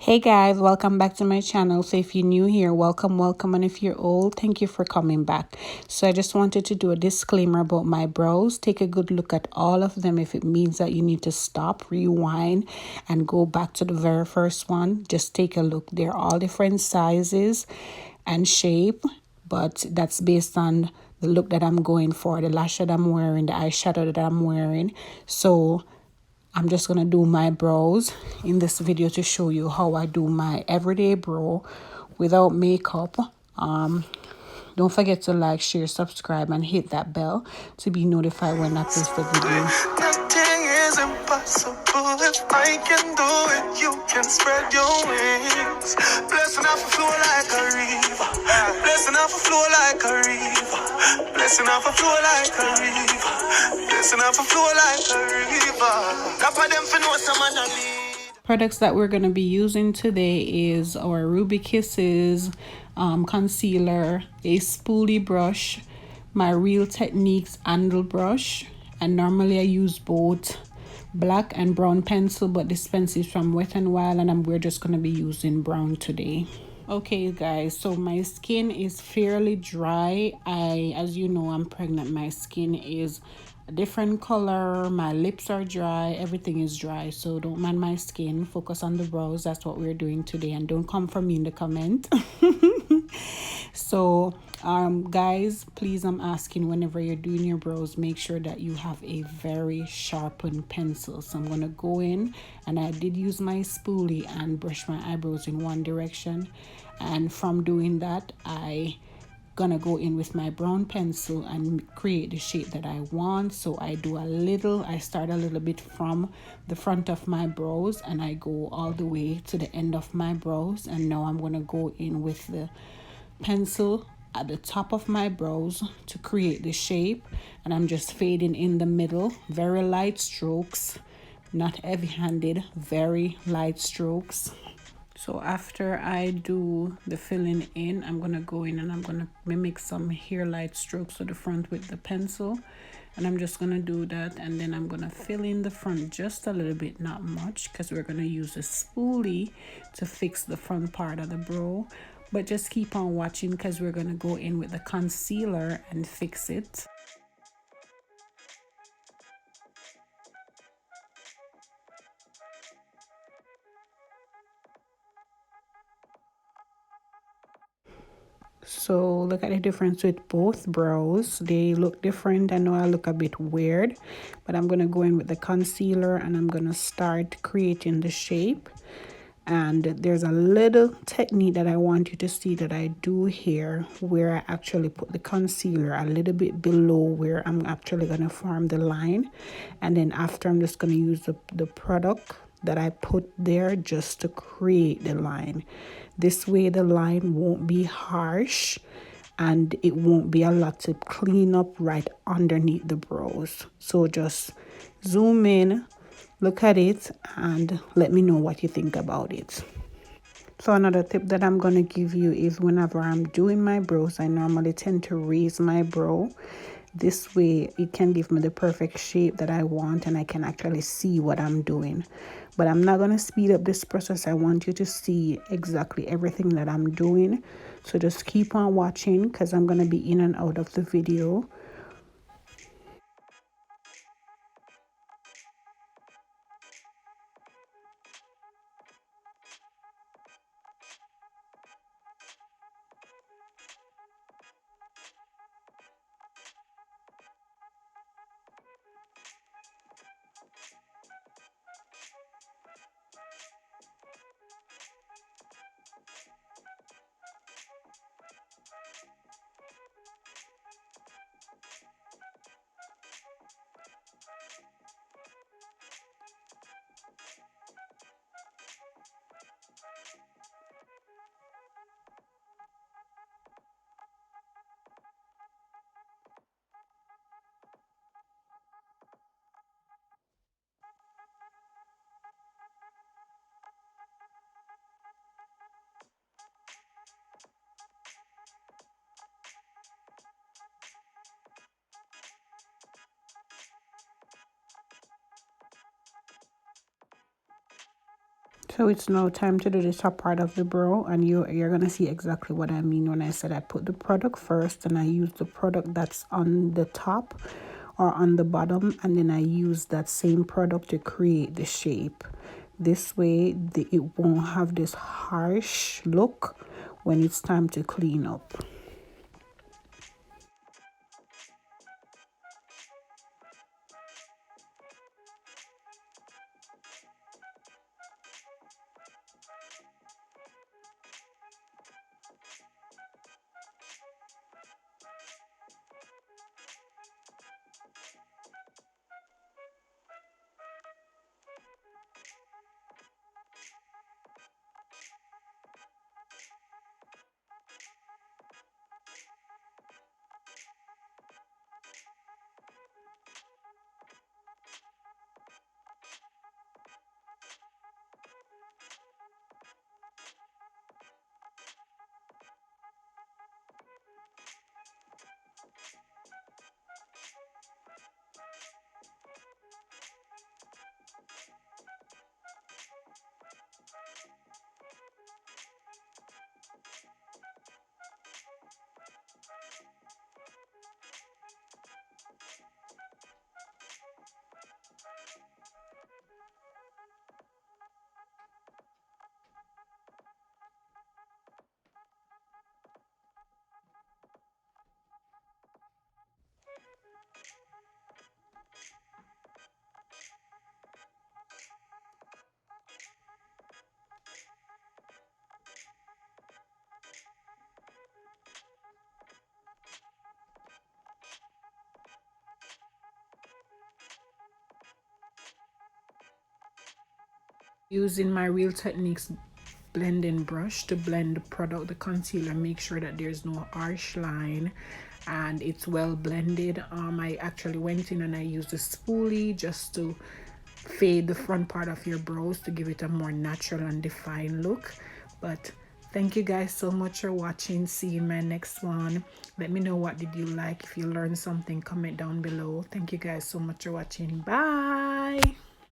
Hey guys, welcome back to my channel. So if you're new here, welcome, and if you're old, thank you for coming back. So I just wanted to do a disclaimer about my brows. Take a good look at all of them. If it means that you need to stop, rewind, and go back to the very first one, just take a look. They're all different sizes and shape, but that's based on the look that I'm going for, the lash that I'm wearing, the eyeshadow that I'm wearing. So I'm just going to do my brows in this video to show you how I do my everyday brow without makeup. Don't forget to like, share, subscribe, and hit that bell to be notified when I post a video. Nothing is impossible. If I can do it, you can spread your wings. Blessing off a flow like a river. Blessing off a flow like a river. Blessing off a flow like a river. Blessing off a flow like a river. Top of them for know some man a lead. Products that we're going to be using today is our Ruby Kisses concealer, a spoolie brush, my Real Techniques handle brush, and normally I use both black and brown pencil, but this pencil is from Wet n Wild, and we're just going to be using brown today. Okay guys, so my skin is fairly dry. As you know, I'm pregnant. My skin is a different color, my lips are dry, everything is dry, so don't mind my skin. Focus on the brows. That's what we're doing today, and don't come for me in the comment. So guys, please, I'm asking, whenever you're doing your brows, make sure that you have a very sharpened pencil. So I'm gonna go in, and I did use my spoolie and brush my eyebrows in one direction, and from doing that I gonna go in with my brown pencil and create the shape that I want. So I start a little bit from the front of my brows, and I go all the way to the end of my brows, and now I'm gonna go in with the pencil at the top of my brows to create the shape, and I'm just fading in the middle, very light strokes, not heavy-handed, very light strokes. So after I do the filling in, I'm gonna go in and I'm gonna mimic some hairline strokes to the front with the pencil, and I'm just gonna do that, and then I'm gonna fill in the front just a little bit, not much, because we're gonna use a spoolie to fix the front part of the brow. But just keep on watching, because we're gonna go in with the concealer and fix it. So look at the difference with both brows. They look different. I know I look a bit weird, but I'm gonna go in with the concealer and I'm gonna start creating the shape. And there's a little technique that I want you to see that I do here, where I actually put the concealer a little bit below where I'm actually gonna form the line, and then after I'm just gonna use the product that I put there just to create the line. This way the line won't be harsh and it won't be a lot to clean up right underneath the brows. So just zoom in, look at it, and let me know what you think about it. So another tip that I'm going to give you is, whenever I'm doing my brows, I normally tend to raise my brow. This way it can give me the perfect shape that I want, and I can actually see what I'm doing. But I'm not going to speed up this process. I want you to see exactly everything that I'm doing. So just keep on watching, because I'm going to be in and out of the video. So it's now time to do the top part of the brow, and you're gonna see exactly what I mean when I said I put the product first and I use the product that's on the top or on the bottom, and then I use that same product to create the shape. This way it won't have this harsh look when it's time to clean up. Using my Real Techniques blending brush to blend the product, the concealer, make sure that there's no harsh line and it's well blended. I actually went in and I used the spoolie just to fade the front part of your brows to give it a more natural and defined look. But thank you guys so much for watching. See you in my next one. Let me know what did you like. If you learned something, comment down below. Thank you guys so much for watching. Bye.